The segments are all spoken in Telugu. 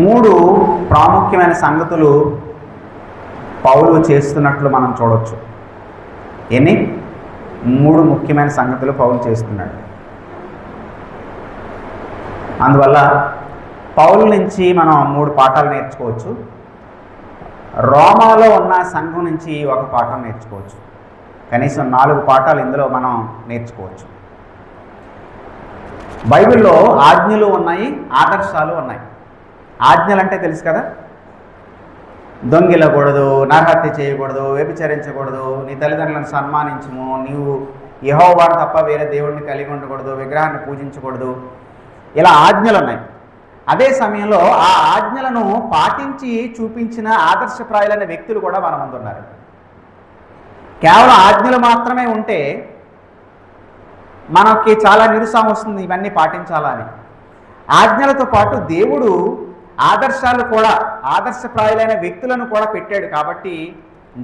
మూడు ప్రాముఖ్యమైన సంగతులు పౌలు చేస్తున్నట్లు మనం చూడవచ్చు. ఎన్ని? మూడు ముఖ్యమైన సంగతులు పౌలు చేస్తున్నాడు. అందువల్ల పౌలు నుంచి మనం మూడు పాఠాలు నేర్చుకోవచ్చు. రోమాలో ఉన్న సంఘం నుంచి ఒక పాఠం నేర్చుకోవచ్చు. కనీసం 4 పాఠాలు ఇందులో మనం నేర్చుకోవచ్చు. బైబిల్లో ఆజ్ఞలు ఉన్నాయి, ఆదర్శాలు ఉన్నాయి. ఆజ్ఞలు అంటే తెలుసు కదా, దొంగిలకూడదు, నరహత్య చేయకూడదు, వ్యభిచరించకూడదు, నీ తల్లిదండ్రులను సన్మానించము, నీవు యెహోవాను తప్ప వేరే దేవుడిని కలిగి ఉండకూడదు, విగ్రహాన్ని పూజించకూడదు, ఇలా ఆజ్ఞలు ఉన్నాయి. అదే సమయంలో ఆ ఆజ్ఞలను పాటించి చూపించిన ఆదర్శప్రాయులైన వ్యక్తులు కూడా మన ముందు ఉన్నారు. కేవలం ఆజ్ఞలు మాత్రమే ఉంటే మనకి చాలా నిరుత్సాహం వస్తుంది, ఇవన్నీ పాటించాలని. ఆజ్ఞలతో పాటు దేవుడు ఆదర్శాలు కూడా, ఆదర్శప్రాయులైన వ్యక్తులను కూడా పెట్టాడు. కాబట్టి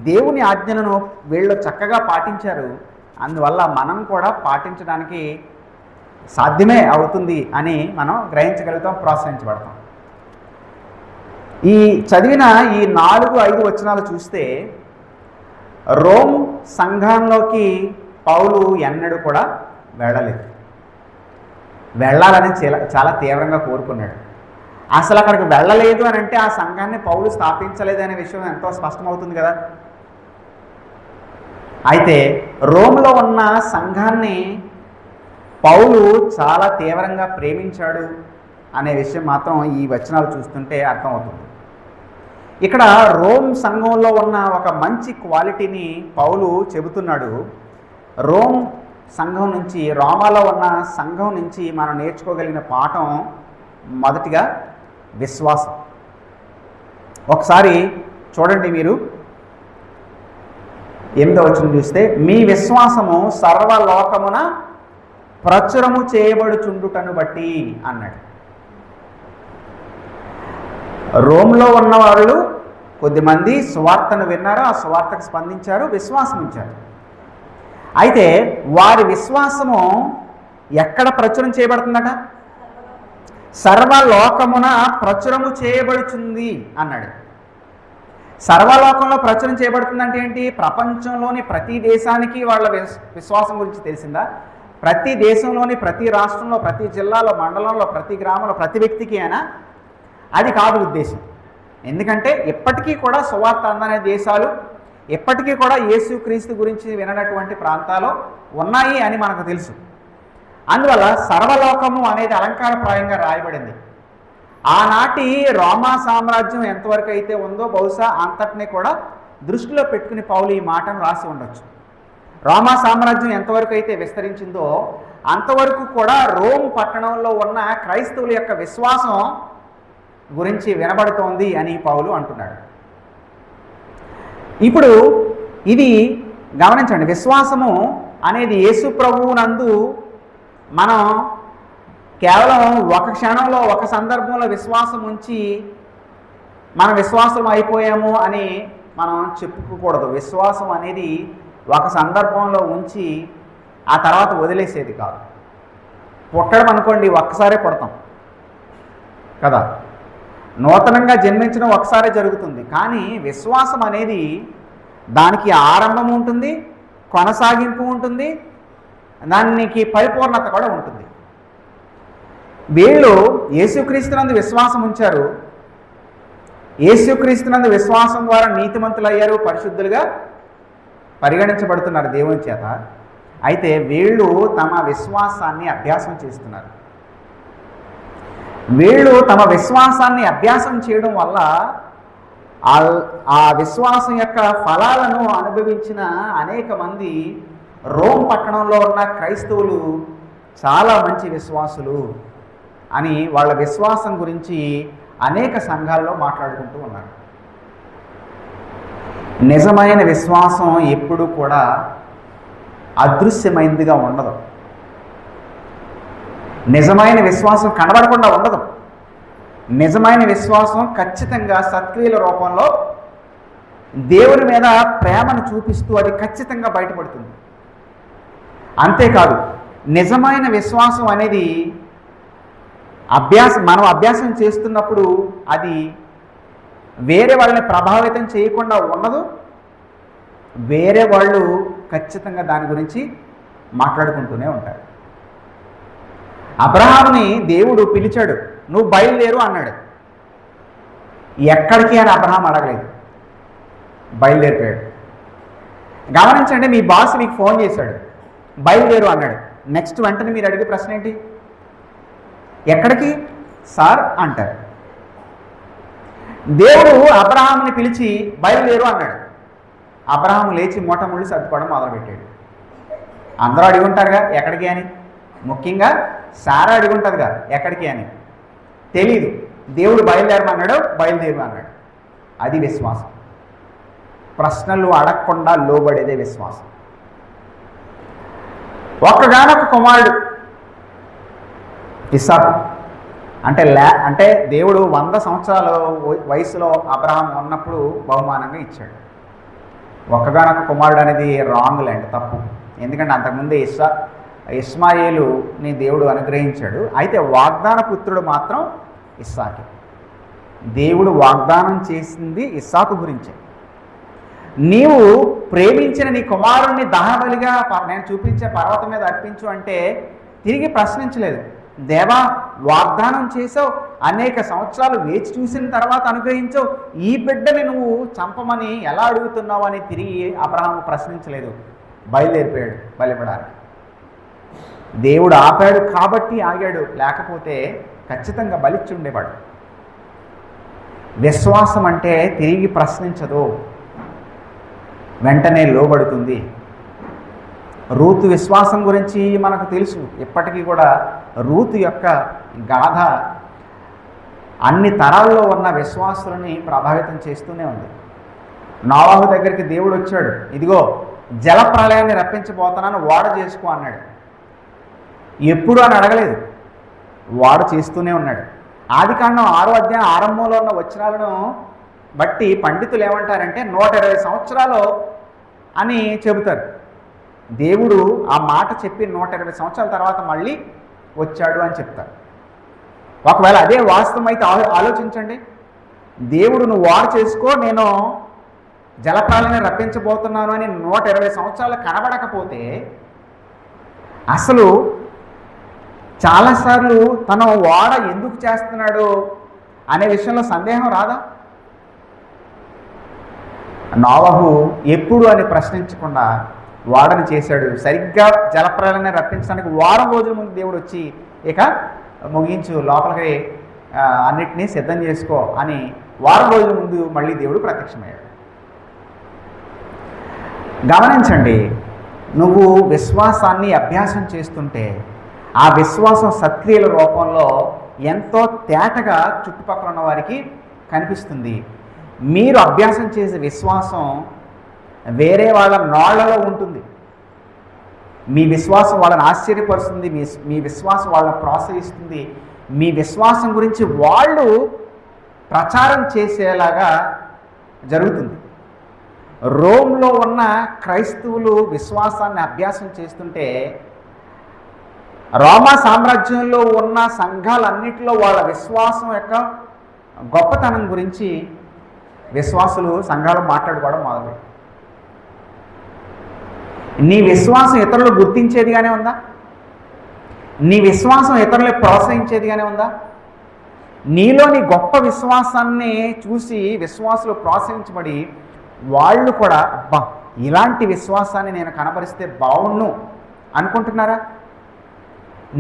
దేవుని ఆజ్ఞలను వీళ్ళు చక్కగా పాటించారు. అందువల్ల మనం కూడా పాటించడానికి సాధ్యమే అవుతుంది అని మనం గ్రహించగలుగుతాం, ప్రోత్సహించబడతాం. ఈ చదివిన ఈ 4-5 వచనాలు చూస్తే రోమ్ సంఘంలోకి పౌలు ఎన్నడూ కూడా వెళ్ళలేదు. వెళ్ళాలని చాలా తీవ్రంగా కోరుకున్నాడు. అసలు అక్కడికి వెళ్ళలేదు అని అంటే ఆ సంఘాన్ని పౌలు స్థాపించలేదు అనే విషయం ఎంతో స్పష్టమవుతుంది కదా. అయితే రోమ్లో ఉన్న సంఘాన్ని పౌలు చాలా తీవ్రంగా ప్రేమించాడు అనే విషయం మాత్రం ఈ వచనాలు చూస్తుంటే అర్థమవుతుంది. ఇక్కడ రోమ్ సంఘంలో ఉన్న ఒక మంచి క్వాలిటీని పౌలు చెబుతున్నాడు. రోమ్ సంఘం నుంచి, రోమాలో ఉన్న సంఘం నుంచి మనం నేర్చుకోగలిగిన పాఠం మొదటిగా విశ్వాసం. ఒకసారి చూడండి, మీరు 8వ వచనం చూస్తే, మీ విశ్వాసము సర్వలోకమున ప్రచురము చేయబడుచుండుటను బట్టి అన్నాడు. రోమ్లో ఉన్న వాళ్ళు కొద్దిమంది సువార్తను విన్నారు, ఆ సువార్తకు స్పందించారు, విశ్వాసం ఉంచారు. అయితే వారి విశ్వాసము ఎక్కడ ప్రచురం చేయబడుతుందట? సర్వలోకమున ప్రచురము చేయబడుతుంది అన్నాడు. సర్వలోకంలో ప్రచురం చేయబడుతుందంటే ఏంటి? ప్రపంచంలోని ప్రతి దేశానికి వాళ్ళ విశ్వాసం గురించి తెలిసిందా? ప్రతి దేశంలోని, ప్రతి రాష్ట్రంలో, ప్రతి జిల్లాలో, మండలంలో, ప్రతి గ్రామంలో, ప్రతి వ్యక్తికి అయినా అది కాదు ఉద్దేశం. ఎందుకంటే ఇప్పటికీ కూడా సువార్త అందనే దేశాలు, ఇప్పటికీ కూడా యేసుక్రీస్తు గురించి విననటువంటి ప్రాంతాలు ఉన్నాయి అని మనకు తెలుసు. అందువల్ల సర్వలోకము అనేది అలంకారప్రాయంగా రాయబడింది. ఆనాటి రోమా సామ్రాజ్యం ఎంతవరకు అయితే ఉందో బహుశా అంతటినీ కూడా దృష్టిలో పెట్టుకుని పౌలు ఈ మాటను రాసి ఉండొచ్చు. రోమా సామ్రాజ్యం ఎంతవరకు అయితే విస్తరించిందో అంతవరకు కూడా రోమ్ పట్టణంలో ఉన్న క్రైస్తవుల యొక్క విశ్వాసం గురించి వినబడుతోంది అని పౌలు అంటున్నాడు. ఇప్పుడు ఇది గమనించండి, విశ్వాసము అనేది యేసు ప్రభువునందు మనం కేవలం ఒక క్షణంలో, ఒక సందర్భంలో విశ్వాసం ఉంచి మనం విశ్వాసం అయిపోయాము అని మనం చెప్పుకోకూడదు. విశ్వాసం అనేది ఒక సందర్భంలో ఉంచి ఆ తర్వాత వదిలేసేది కాదు. పుట్టడం అనుకోండి, ఒక్కసారే పుడతాం కదా, నూతనంగా జన్మించడం ఒకసారే జరుగుతుంది. కానీ విశ్వాసం అనేది దానికి ఆరంభం ఉంటుంది, కొనసాగింపు ఉంటుంది, దానికి పరిపూర్ణత కూడా ఉంటుంది. వీళ్ళు యేసుక్రీస్తునందు విశ్వాసం ఉంచారు, యేసుక్రీస్తునందు విశ్వాసం ద్వారా నీతిమంతులయ్యారు, పరిశుద్ధులుగా పరిగణించబడుతున్నారు దేవుని చేత. అయితే వీళ్ళు తమ విశ్వాసాన్ని అభ్యాసం చేస్తున్నారు. వీళ్ళు తమ విశ్వాసాన్ని అభ్యాసం చేయడం వల్ల ఆ విశ్వాసం యొక్క ఫలాలను అనుభవించిన అనేక మంది రోమ్ పట్టణంలో ఉన్న క్రైస్తవులు చాలా మంచి విశ్వాసులు అని వాళ్ళ విశ్వాసం గురించి అనేక సంఘాల్లో మాట్లాడుకుంటూ ఉన్నారు. నిజమైన విశ్వాసం ఎప్పుడూ కూడా అదృశ్యమైనదిగా ఉండదు. నిజమైన విశ్వాసం కనబడకుండా ఉండదు. నిజమైన విశ్వాసం ఖచ్చితంగా సత్క్రియల రూపంలో దేవుని మీద ప్రేమను చూపిస్తూ అది ఖచ్చితంగా బయటపడుతుంది. అంతేకాదు, నిజమైన విశ్వాసం అనేది మనం అభ్యాసం చేస్తున్నప్పుడు అది వేరే వాళ్ళని ప్రభావితం చేయకుండా ఉండదు. వేరే వాళ్ళు ఖచ్చితంగా దాని గురించి మాట్లాడుకుంటూనే ఉంటారు. అబ్రహాముని దేవుడు పిలిచాడు, నువ్వు బయలుదేరు అన్నాడు. ఎక్కడికి అని అబ్రహాం అడగలేదు, బయలుదేరిపోయాడు. గమనించండి, మీ బాస్ మీకు ఫోన్ చేశాడు, బయలుదేరు అన్నాడు. నెక్స్ట్ వెంటనే మీరు అడిగే ప్రశ్న ఏంటి? ఎక్కడికి సార్ అంటారు. దేవుడు అబ్రహాముని పిలిచి బయలుదేరు అన్నాడు. అబ్రహాము లేచి మూటముళ్ళు సర్దుకోవడం మొదలుపెట్టాడు. అందరూ అడిగి ఉంటారుగా ఎక్కడికి అని, ముఖ్యంగా సారా అడిగి ఉంటుందిగా ఎక్కడికి అని. తెలీదు. దేవుడు బయలుదేరమన్నాడు, బయలుదేరు అన్నాడు. అది విశ్వాసం. ప్రశ్నలు అడగకుండా లోబడేదే విశ్వాసం. ఒక్కగానొక కుమారుడు ఇస్సాకు. అంటే దేవుడు 100 సంవత్సరాల వయసులో అబ్రహాం ఉన్నప్పుడు బహుమానంగా ఇచ్చాడు. ఒక్కగానొక కుమారుడు అనేది రాంగ్ ల్యాండ్, తప్పు. ఎందుకంటే అంతకుముందే ఇస్మాయేలుని దేవుడు అనుగ్రహించాడు. అయితే వాగ్దాన పుత్రుడు మాత్రం ఇస్సాకే. దేవుడు వాగ్దానం చేసింది ఇస్సాకు గురించే. నీవు ప్రేమించిన నీ కుమారుణ్ణి దహనబలిగా నేను చూపించే పర్వతం మీద అర్పించు అంటే తిరిగి ప్రశ్నించలేదు. దేవా, వాగ్దానం చేసావు, అనేక సంవత్సరాలు వేచి చూసిన తర్వాత అనుగ్రహించావు, ఈ బిడ్డని నువ్వు చంపమని ఎలా అడుగుతున్నావు అని తిరిగి అబ్రహాము ప్రశ్నించలేదు. బయలుదేరిపోయాడు బలిపడానికి. దేవుడు ఆపాడు కాబట్టి ఆగాడు, లేకపోతే ఖచ్చితంగా బలిచ్చి ఉండేవాడు. విశ్వాసం అంటే తిరిగి ప్రశ్నించదు, వెంటనే లోబడుతుంది. రూతు విశ్వాసం గురించి మనకు తెలుసు. ఇప్పటికీ కూడా రూతు యొక్క గాథ అన్ని తరాల్లో ఉన్న విశ్వాసులని ప్రభావితం చేస్తూనే ఉంది. నోవాహు దగ్గరికి దేవుడు వచ్చాడు, ఇదిగో జల ప్రళయాన్ని రప్పించబోతున్నాను, ఓడ చేసుకో అన్నాడు. ఎప్పుడు అని అడగలేదు, వాడు చేస్తూనే ఉన్నాడు. ఆదికాండం 6వ అధ్యాయం ఆరంభంలో ఉన్న వచనాలను బట్టి పండితులు ఏమంటారంటే 120 సంవత్సరాలు అని చెబుతారు. దేవుడు ఆ మాట చెప్పి 120 సంవత్సరాల తర్వాత మళ్ళీ వచ్చాడు అని చెప్తారు. ఒకవేళ అదే వాస్తవం అయితే ఆలోచించండి. దేవుడు నువ్వు వాడు చేసుకో, నేను జలప్రాలని రప్పించబోతున్నాను అని 120 సంవత్సరాలు కనబడకపోతే అసలు చాలాసార్లు తను వాడ ఎందుకు చేస్తున్నాడు అనే విషయంలో సందేహం రాదా? నోవహు ఎప్పుడు అని ప్రశ్నించకుండా వాడని చేశాడు. సరిగ్గా జలప్రలయాన్ని రప్పించడానికి వారం రోజుల ముందు దేవుడు వచ్చి ఇక ముగించు, లోపలికి అన్నిటినీ సిద్ధం చేసుకో అని వారం రోజుల ముందు మళ్ళీ దేవుడు ప్రత్యక్షమయ్యాడు. గమనించండి, నువ్వు విశ్వాసాన్ని అభ్యాసం చేస్తుంటే ఆ విశ్వాసం సక్రియల రూపంలో ఎంతో తేటగా చుట్టుపక్కల ఉన్న వారికి కనిపిస్తుంది. మీరు అభ్యాసం చేసే విశ్వాసం వేరే వాళ్ళ నోళ్లలో ఉంటుంది. మీ విశ్వాసం వాళ్ళని ఆశ్చర్యపరుస్తుంది, మీ విశ్వాసం వాళ్ళని ప్రోత్సహిస్తుంది. మీ విశ్వాసం గురించి వాళ్ళు ప్రచారం చేసేలాగా జరుగుతుంది. రోమ్లో ఉన్న క్రైస్తవులు విశ్వాసాన్ని అభ్యాసం చేస్తుంటే రోమా సామ్రాజ్యంలో ఉన్న సంఘాలన్నిటిలో వాళ్ళ విశ్వాసం యొక్క గొప్పతనం గురించి విశ్వాసులు సంఘాలు మాట్లాడుకోవడం మొదలుపెట్టారు. నీ విశ్వాసం ఇతరులు గుర్తించేదిగానే ఉందా? నీ విశ్వాసం ఇతరులు ప్రోత్సహించేదిగానే ఉందా? నీలోని గొప్ప విశ్వాసాన్ని చూసి విశ్వాసులు ప్రోత్సహించబడి వాళ్ళు కూడా అబ్బా ఇలాంటి విశ్వాసాన్ని నేను కనబరిస్తే బాగుండు అనుకుంటున్నారా?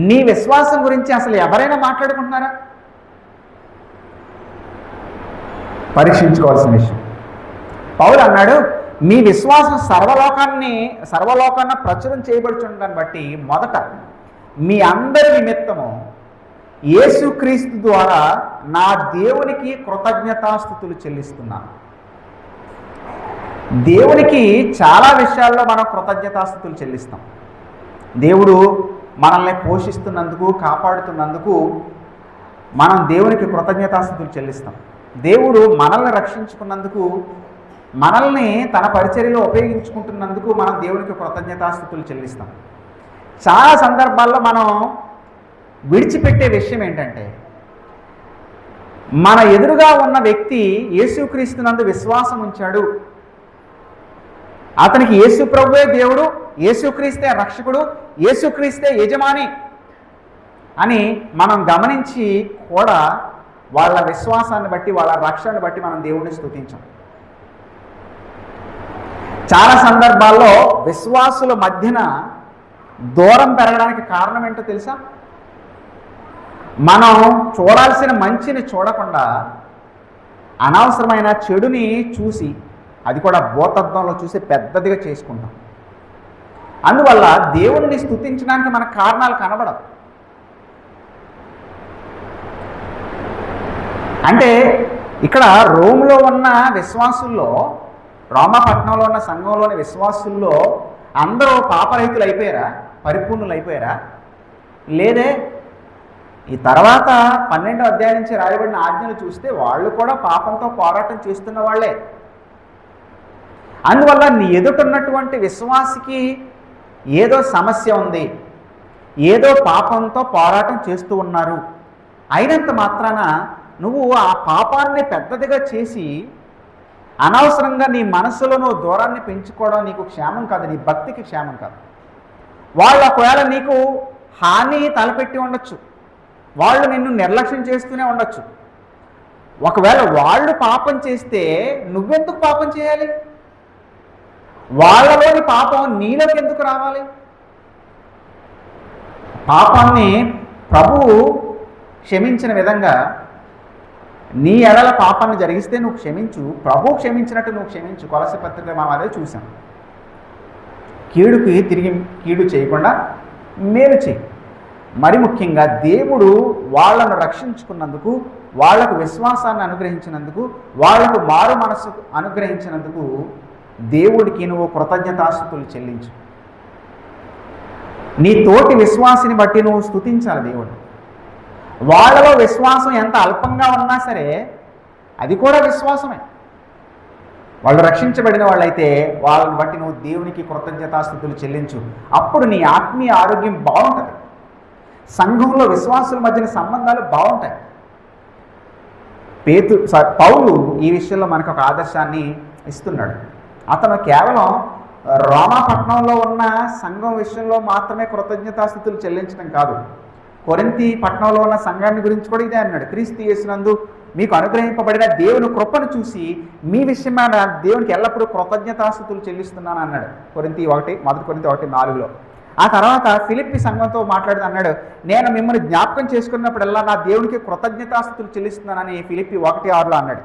నీ విశ్వాసం గురించి అసలు ఎవరైనా మాట్లాడుకుంటున్నారా? పరీక్షించుకోవాల్సిన విషయం. పౌలు అన్నాడు, మీ విశ్వాసం సర్వలోకాన్ని ప్రచురం చేయబడుచుండడాన్ని బట్టి మొదట మీ అందరి నిమిత్తము యేసుక్రీస్తు ద్వారా నా దేవునికి కృతజ్ఞతాస్తుతులు చెల్లిస్తున్నాను. దేవునికి చాలా విషయాల్లో మనం కృతజ్ఞతాస్తుతులు చెల్లిస్తాం. దేవుడు మనల్ని పోషిస్తున్నందుకు, కాపాడుతున్నందుకు మనం దేవునికి కృతజ్ఞతాస్తుతులు చెల్లిస్తాం. దేవుడు మనల్ని రక్షించుకున్నందుకు, మనల్ని తన పరిచర్యలో ఉపయోగించుకుంటున్నందుకు మనం దేవునికి కృతజ్ఞతాస్తుతులు చెల్లిస్తాం. చాలా సందర్భాల్లో మనం విడిచిపెట్టే విషయం ఏంటంటే, మన ఎదురుగా ఉన్న వ్యక్తి యేసుక్రీస్తునందు విశ్వాసం ఉంచాడు, అతనికి యేసు ప్రభువే దేవుడు, యేసుక్రీస్తే రక్షకుడు, యేసుక్రీస్తే యజమాని అని మనం గమనించి కూడా వాళ్ళ విశ్వాసాన్ని బట్టి, వాళ్ళ రక్షణను బట్టి మనం దేవుడిని స్తుతించాం. చాలా సందర్భాల్లో విశ్వాసుల మధ్యన దూరం పెరగడానికి కారణం ఏంటో తెలుసా? మనం చూడాల్సిన మంచిని చూడకుండా అనవసరమైన చెడుని చూసి, అది కూడా భూతత్వంలో చూసి పెద్దదిగా చేసుకుంటాం. అందువల్ల దేవుణ్ణి స్తుతించడానికి మన కారణాలు కనబడవు. అంటే ఇక్కడ రోమ్లో ఉన్న విశ్వాసుల్లో, రోమాపట్నంలో ఉన్న సంఘంలోని విశ్వాసుల్లో అందరూ పాపరహితులు అయిపోయారా? పరిపూర్ణులు అయిపోయారా? లేదే. ఈ తర్వాత 12వ అధ్యాయం నుంచి రాయబడిన ఆజ్ఞలు చూస్తే వాళ్ళు కూడా పాపంతో పోరాటం చేస్తున్న వాళ్ళే. అందువల్ల నీ ఎదుటున్నటువంటి విశ్వాసికి ఏదో సమస్య ఉంది, ఏదో పాపంతో పోరాటం చేస్తూ ఉన్నారు. అయినంత మాత్రాన నువ్వు ఆ పాపాన్ని పెద్దదిగా చేసి అనవసరంగా నీ మనసులో నువ్వు దూరాన్ని పెంచుకోవడం నీకు క్షేమం కాదు, నీ భక్తికి క్షేమం కాదు. వాళ్ళు ఒకవేళ నీకు హాని తలపెట్టి ఉండొచ్చు, వాళ్ళు నిన్ను నిర్లక్ష్యం చేస్తూనే ఉండొచ్చు. ఒకవేళ వాళ్ళు పాపం చేస్తే నువ్వెందుకు పాపం చేయాలి? వాళ్ళలోని పాపం నీలోకి ఎందుకు రావాలి? పాపాన్ని ప్రభువు క్షమించిన విధంగా నీ ఎడల పాపాన్ని జరిగిస్తే నువ్వు క్షమించు, ప్రభువు క్షమించినట్టు నువ్వు క్షమించు. కొలస్సీ పత్రికలో మనం అదే చూసాం. కీడుకి తిరిగి కీడు చేయకుండా మేలు చేయి. మరి ముఖ్యంగా దేవుడు వాళ్ళను రక్షించుకున్నందుకు, వాళ్లకు విశ్వాసాన్ని అనుగ్రహించినందుకు, వాళ్లకు మారు మనసు అనుగ్రహించినందుకు దేవుడికి నువ్వు కృతజ్ఞతాస్తుతులు చెల్లించు. నీ తోటి విశ్వాసిని బట్టి నువ్వు స్తుతించాలి దేవుడు. వాళ్ళలో విశ్వాసం ఎంత అల్పంగా ఉన్నా సరే అది కూడా విశ్వాసమే. వాళ్ళు రక్షించబడిన వాళ్ళైతే వాళ్ళని బట్టి నువ్వు దేవునికి కృతజ్ఞతాస్తుతులు చెల్లించు. అప్పుడు నీ ఆత్మీయ ఆరోగ్యం బాగుంటుంది, సంఘంలో విశ్వాసుల మధ్యన సంబంధాలు బాగుంటాయి. పౌలు ఈ విషయంలో మనకు ఒక ఆదర్శాన్ని ఇస్తున్నాడు. అతను కేవలం రోమాపట్నంలో ఉన్న సంఘం విషయంలో మాత్రమే కృతజ్ఞతాస్తుతులు చెల్లించడం కాదు, కొరింథీ పట్టణంలో ఉన్న సంఘాన్ని గురించి కూడా ఇదే అన్నాడు. క్రీస్తు యేసునందు మీకు అనుగ్రహింపబడిన దేవుని కృపను చూసి మీ విషయమైన దేవునికి ఎల్లప్పుడూ కృతజ్ఞతాస్తుతులు చెల్లిస్తున్నాను అన్నాడు. మొదటి కొరింథీ 1:4. ఆ తర్వాత ఫిలిప్పీ సంఘంతో మాట్లాడుతూ అన్నాడు, నేను మిమ్మల్ని జ్ఞాపకం చేసుకున్నప్పుడల్లా నా దేవునికి కృతజ్ఞతాస్తుతులు చెల్లిస్తున్నానని ఫిలిప్పీ 1:6 అన్నాడు.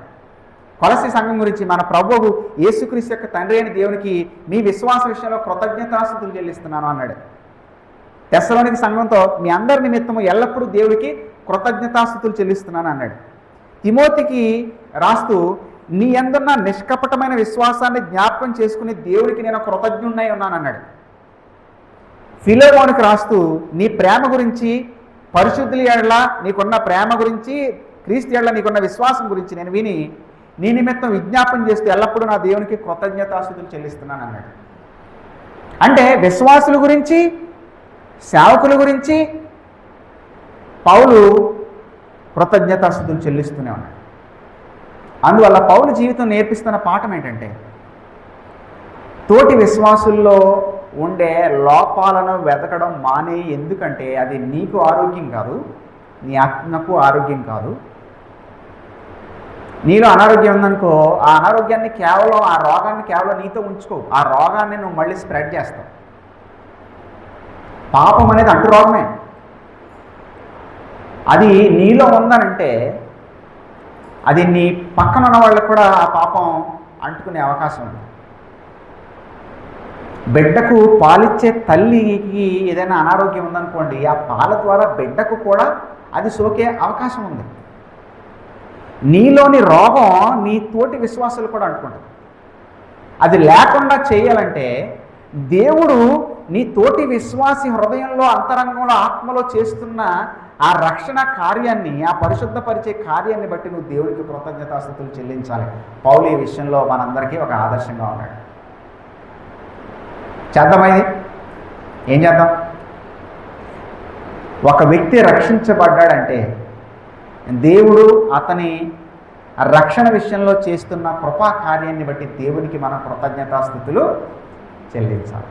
కొలస్సీ సంఘం గురించి మన ప్రభువు యేసుక్రీస్తు యొక్క తండ్రి అయిన దేవునికి మీ విశ్వాస విషయంలో కృతజ్ఞతాస్తుతులు చెల్లిస్తున్నాను అన్నాడు. తెస్సలోనిక సంఘంతో మీ అందరి నిమిత్తము ఎల్లప్పుడూ దేవుడికి కృతజ్ఞతాస్తుతులు చెల్లిస్తున్నాను అన్నాడు. తిమోతికి రాస్తూ నీ యందున్న నిష్కపటమైన విశ్వాసాన్ని జ్ఞాపకం చేసుకుని దేవుడికి నేను కృతజ్ఞున్నై ఉన్నాను అన్నాడు. ఫిలెమోనుకి రాస్తూ నీ ప్రేమ గురించి, పరిశుద్ధుల ఎడల నీకున్న ప్రేమ గురించి, క్రీస్తు ఎడల నీకున్న విశ్వాసం గురించి నేను విని నీ నిమిత్తం విజ్ఞాపన చేస్తూ ఎల్లప్పుడూ నా దేవునికి కృతజ్ఞతాస్తుతులు చెల్లిస్తున్నాను అన్నాడు. అంటే విశ్వాసుల గురించి, సేవకుల గురించి పౌలు కృతజ్ఞతాస్తుతులు చెల్లిస్తూనే ఉన్నాడు. అందువల్ల పౌలు జీవితం నేర్పిస్తున్న పాఠం ఏంటంటే, తోటి విశ్వాసుల్లో ఉండే లోపాలను వెతకడం మానే. ఎందుకంటే అది నీకు ఆరోగ్యం కాదు, నీ ఆత్మకు ఆరోగ్యం కాదు. నీలో అనారోగ్యం ఉందనుకో, ఆ అనారోగ్యాన్ని కేవలం, ఆ రోగాన్ని కేవలం నీతో ఉంచుకో, ఆ రోగాన్ని నువ్వు మళ్ళీ స్ప్రెడ్ చేస్తావు. పాపం అనేది అంటు రోగమే. అది నీలో ఉందనంటే అది నీ పక్కన ఉన్న వాళ్ళకు కూడా ఆ పాపం అంటుకునే అవకాశం ఉంది. బిడ్డకు పాలిచ్చే తల్లికి ఏదైనా అనారోగ్యం ఉందనుకోండి, ఆ పాల ద్వారా బిడ్డకు కూడా అది సోకే అవకాశం ఉంది. నీలోని రోగం నీ తోటి విశ్వాసాలు కూడా అంటుకుంటుంది. అది లేకుండా చేయాలంటే దేవుడు నీ తోటి విశ్వాసి హృదయంలో, అంతరంగంలో, ఆత్మలో చేస్తున్న ఆ రక్షణ కార్యాన్ని, ఆ పరిశుద్ధపరిచే కార్యాన్ని బట్టి నువ్వు దేవుడికి కృతజ్ఞతాస్తుతులు చెల్లించాలి. పౌలు ఈ విషయంలో మనందరికీ ఒక ఆదర్శంగా ఉన్నాడు. చేద్దామా? ఇది ఏం చేద్దాం? ఒక వ్యక్తి రక్షించబడ్డాడంటే దేవుడు అతని రక్షణ విషయంలో చేస్తున్న కృపా కార్యాన్ని బట్టి దేవునికి మనం కృతజ్ఞతాస్తుతులు చెల్లించాలి.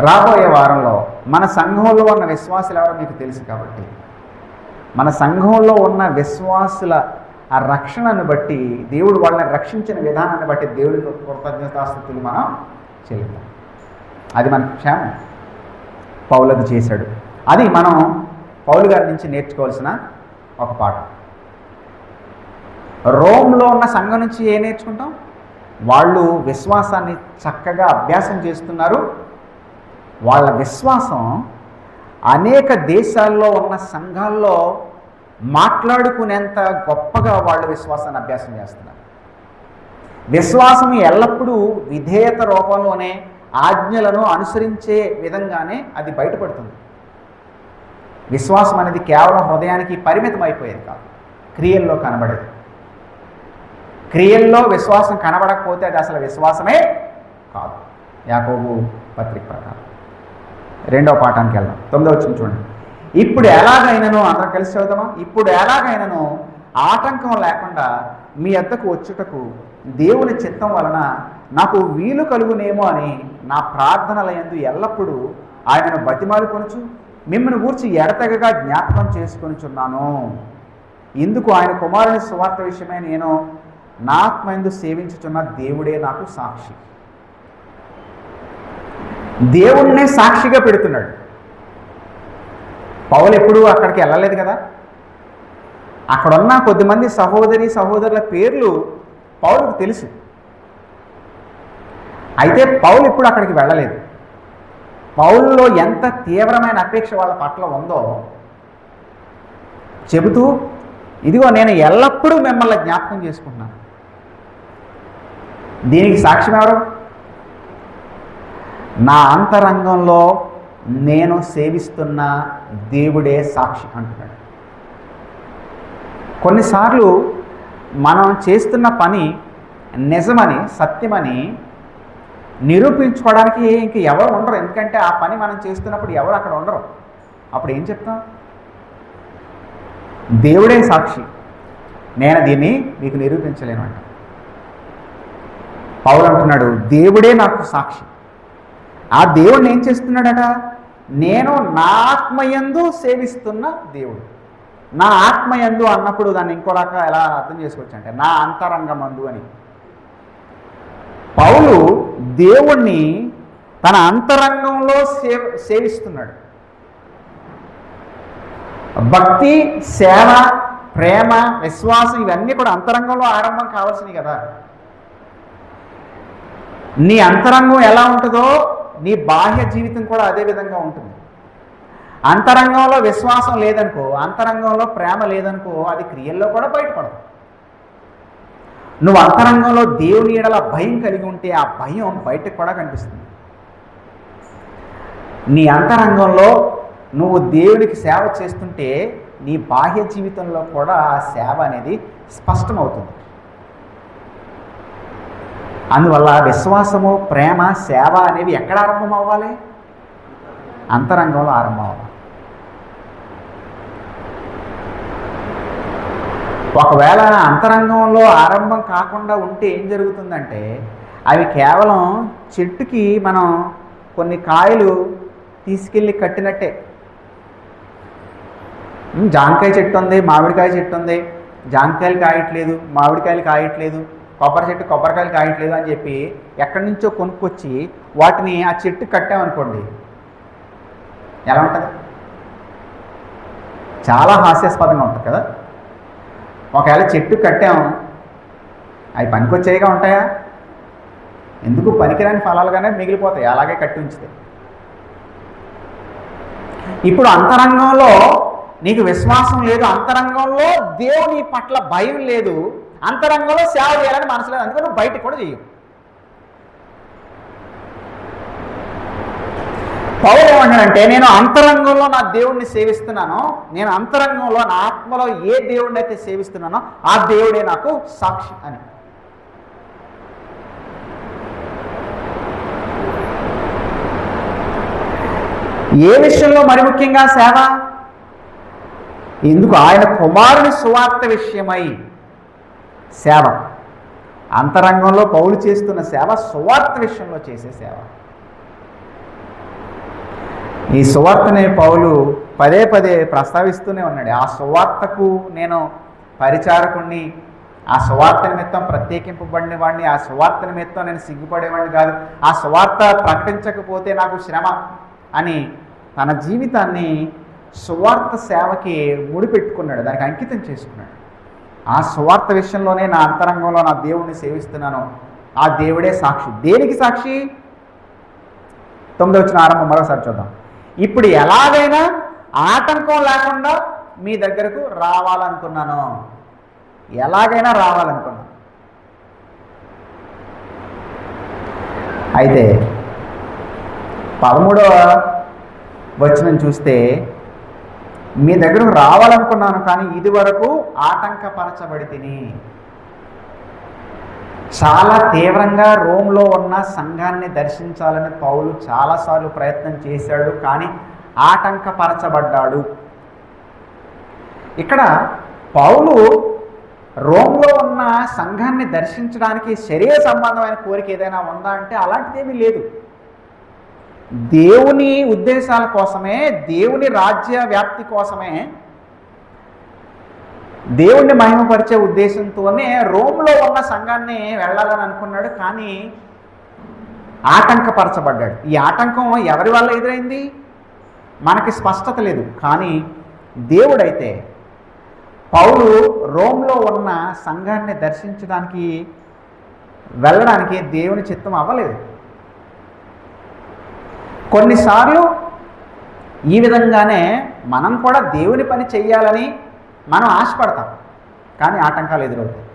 రాబోయే వారంలో మన సంఘంలో ఉన్న విశ్వాసులు ఎవరో మీకు తెలుసు కాబట్టి మన సంఘంలో ఉన్న విశ్వాసుల ఆ రక్షణను బట్టి దేవుడు వాళ్ళని రక్షించిన విధానాన్ని బట్టి దేవుడికి కృతజ్ఞతాస్తుతులు మనం చెల్లిద్దాం. అది మనకు క్షేమం. పౌలు చేశాడు. అది మనం పౌలు గారి నుంచి నేర్చుకోవాల్సిన ఒక పాఠం. రోమ్లో ఉన్న సంఘం నుంచి ఏం నేర్చుకుంటాం? వాళ్ళు విశ్వాసాన్ని చక్కగా అభ్యాసం చేస్తున్నారు. వాళ్ళ విశ్వాసం అనేక దేశాల్లో ఉన్న సంఘాల్లో మాట్లాడుకునేంత గొప్పగా వాళ్ళు విశ్వాసాన్ని అభ్యాసం చేస్తున్నారు. విశ్వాసం ఎల్లప్పుడూ విధేయత రూపంలోనే ఆజ్ఞలను అనుసరించే విధంగానే అది బయటపడుతుంది. విశ్వాసం అనేది కేవలం హృదయానికి పరిమితం అయిపోయేది కాదు, క్రియల్లో కనబడేది. క్రియల్లో విశ్వాసం కనబడకపోతే అది అసలు విశ్వాసమే కాదు. యాకోబు పత్రిక ప్రకారం. రెండవ పాఠానికి వెళ్దాం. 9వ వచనం చూడండి. ఇప్పుడు ఎలాగైనాను, అందరం కలిసి చదువుదామా? ఇప్పుడు ఎలాగైనాను ఆటంకం లేకుండా మీ వద్దకు వచ్చుటకు దేవుని చిత్తం వలన నాకు వీలు కలుగునేమో అని నా ప్రార్థనలయందు ఎల్లప్పుడూ ఆయనను బతిమాలుకొనుచు మిమ్మల్ని గూర్చి ఎడతెగగా జ్ఞాపకం చేసుకొనిచున్నాను. ఇందుకు ఆయన కుమారుని సువార్త విషయమై నేను నా ఆత్మయందు సేవించుచున్న దేవుడే నాకు సాక్షి. దేవుణ్ణే సాక్షిగా పెడుతున్నాడు. పౌలు ఎప్పుడూ అక్కడికి వెళ్ళలేదు కదా. అక్కడున్న కొద్దిమంది సహోదరుల పేర్లు పౌలుకు తెలుసు. అయితే పౌలు ఇప్పుడు అక్కడికి వెళ్ళలేదు. పౌలులో ఎంత తీవ్రమైన అపేక్ష వాళ్ళ పట్ల ఉందో చెబుతూ, ఇదిగో నేను ఎల్లప్పుడూ మిమ్మల్ని జ్ఞాపకం చేసుకుంటున్నాను. దీనికి సాక్ష్యం ఎవరు? నా అంతరంగంలో నేను సేవిస్తున్న దేవుడే సాక్షి అంటున్నాడు. కొన్నిసార్లు మనం చేస్తున్న పని నిజమని, సత్యమని నిరూపించుకోవడానికి ఇంక ఎవరు ఉండరు. ఎందుకంటే ఆ పని మనం చేస్తున్నప్పుడు ఎవరు అక్కడ ఉండరు. అప్పుడు ఏం చెప్తాం? దేవుడే సాక్షి, నేను దీన్ని మీకు నిరూపించలేను అంట. పౌలు అంటున్నాడు, దేవుడే నాకు సాక్షి. ఆ దేవుడిని ఏం చేస్తున్నాడట? నేను నా ఆత్మయందు సేవిస్తున్న దేవుడు. నా ఆత్మయందు అన్నప్పుడు దాన్ని ఇంకోలాగా ఎలా అర్థం చేసుకోవచ్చు అంటే నా అంతరంగమందు అని. పౌలు దేవుణ్ణి తన అంతరంగంలో సేవిస్తున్నాడు. భక్తి, సేవ, ప్రేమ, విశ్వాసం ఇవన్నీ కూడా అంతరంగంలో ఆరంభం కావాల్సినవి కదా. నీ అంతరంగం ఎలా ఉంటుందో నీ బాహ్య జీవితం కూడా అదే విధంగా ఉంటుంది. అంతరంగంలో విశ్వాసం లేదనుకో, అంతరంగంలో ప్రేమ లేదనుకో, అది క్రియల్లో కూడా బయటపడదు. నువ్వు అంతరంగంలో దేవుని ఎడల భయం కలిగి ఉంటే ఆ భయం బయటకు కూడా కనిపిస్తుంది. నీ అంతరంగంలో నువ్వు దేవునికి సేవ చేస్తుంటే నీ బాహ్య జీవితంలో కూడా ఆ సేవ అనేది స్పష్టమవుతుంది. అందువల్ల విశ్వాసము, ప్రేమ, సేవ అనేవి ఎక్కడ ఆరంభం అవ్వాలి? అంతరంగంలో ఆరంభం అవ్వాలి. ఒకవేళ అంతరంగంలో ఆరంభం కాకుండా ఉంటే ఏం జరుగుతుందంటే అవి కేవలం చెట్టుకి మనం కొన్ని కాయలు తీసుకెళ్ళి కట్టినట్టే. జాంకాయ చెట్టు ఉంది, మామిడికాయ చెట్టు ఉంది, జాంకాయలు కాయట్లేదు, మామిడికాయలు కాయట్లేదు, కొబ్బరి చెట్టు కొబ్బరికాయలు కాయట్లేదు అని చెప్పి ఎక్కడి నుంచో కొనుక్కొచ్చి వాటిని ఆ చెట్టు కట్టామనుకోండి, ఎలా ఉంటుంది? చాలా హాస్యాస్పదంగా ఉంటుంది కదా. ఒకవేళ చెట్టు కట్టాం, అవి పనికొచ్చేవిగా ఉంటాయా? ఎందుకు పనికిరాని ఫలాలుగానే మిగిలిపోతాయి అలాగే కట్టి ఉంచితే. ఇప్పుడు అంతరంగంలో నీకు విశ్వాసం లేదు, అంతరంగంలో దేవుని పట్ల భయం లేదు, అంతరంగంలో సేవ చేయాలని మనసు లేదు, అందుకని నువ్వు బయటకు కూడా చేయవు. పౌలు ఏమంటాడంటే నేను అంతరంగంలో నా దేవుడిని సేవిస్తున్నాను, నేను అంతరంగంలో నా ఆత్మలో ఏ దేవుడిని అయితే సేవిస్తున్నానో ఆ దేవుడే నాకు సాక్షి అని. ఏ విషయంలో మరి ముఖ్యంగా సేవ? ఎందుకు? ఆయన కుమారుని సువార్త విషయమై సేవ. అంతరంగంలో పౌలు చేస్తున్న సేవ సువార్త విషయంలో చేసే సేవ. ఈ సువార్తని పౌలు పదే పదే ప్రస్తావిస్తూనే ఉన్నాడు. ఆ సువార్తకు నేను పరిచారకుణ్ణి, ఆ సువార్త నిమిత్తం ప్రత్యేకింపబడిన వాడిని, ఆ సువార్త నిమిత్తం నేను సిగ్గుపడేవాడిని కాదు, ఆ సువార్త ప్రకటించకపోతే నాకు శ్రమ అని తన జీవితాన్ని సువార్త సేవకి ముడిపెట్టుకున్నాడు, దానికి అంకితం చేసుకున్నాడు. ఆ సువార్త విషయంలోనే నా అంతరంగంలో నా దేవుణ్ణి సేవిస్తున్నాను, ఆ దేవుడే సాక్షి. దేనికి సాక్షి? 9వ వచనం ఆరంభం మరోసారి చూద్దాం. ఇప్పుడు ఎలాగైనా ఆటంకం లేకుండా మీ దగ్గరకు రావాలనుకున్నాను. ఎలాగైనా రావాలనుకున్నాను. అయితే 13వ వచనం చూస్తే, మీ దగ్గరకు రావాలనుకున్నాను కానీ ఇది వరకు ఆటంకపరచబడి తిని. చాలా తీవ్రంగా రోమ్లో ఉన్న సంఘాన్ని దర్శించాలని పౌలు చాలాసార్లు ప్రయత్నం చేశాడు, కానీ ఆటంకపరచబడ్డాడు. ఇక్కడ పౌలు రోమ్లో ఉన్న సంఘాన్ని దర్శించడానికి శరీర సంబంధమైన కోరిక ఏదైనా ఉందా అంటే అలాంటిదేమీ లేదు. దేవుని ఉద్దేశాల కోసమే, దేవుని రాజ్య వ్యాప్తి కోసమే, దేవుణ్ణి మహిమపరిచే ఉద్దేశంతోనే రోమ్లో ఉన్న సంఘాన్ని వెళ్ళాలని అనుకున్నాడు, కానీ ఆటంకపరచబడ్డాడు. ఈ ఆటంకం ఎవరి వల్ల ఎదురైంది మనకి స్పష్టత లేదు, కానీ దేవుడైతే పౌలు రోమ్లో ఉన్న సంఘాన్ని దర్శించడానికి వెళ్ళడానికి దేవుని చిత్తం అవ్వలేదు. కొన్నిసార్లు ఈ విధంగానే మనం కూడా దేవుని పని చెయ్యాలని మనం ఆశపడతాం, కానీ ఆటంకాలు ఎదురవుతాయి.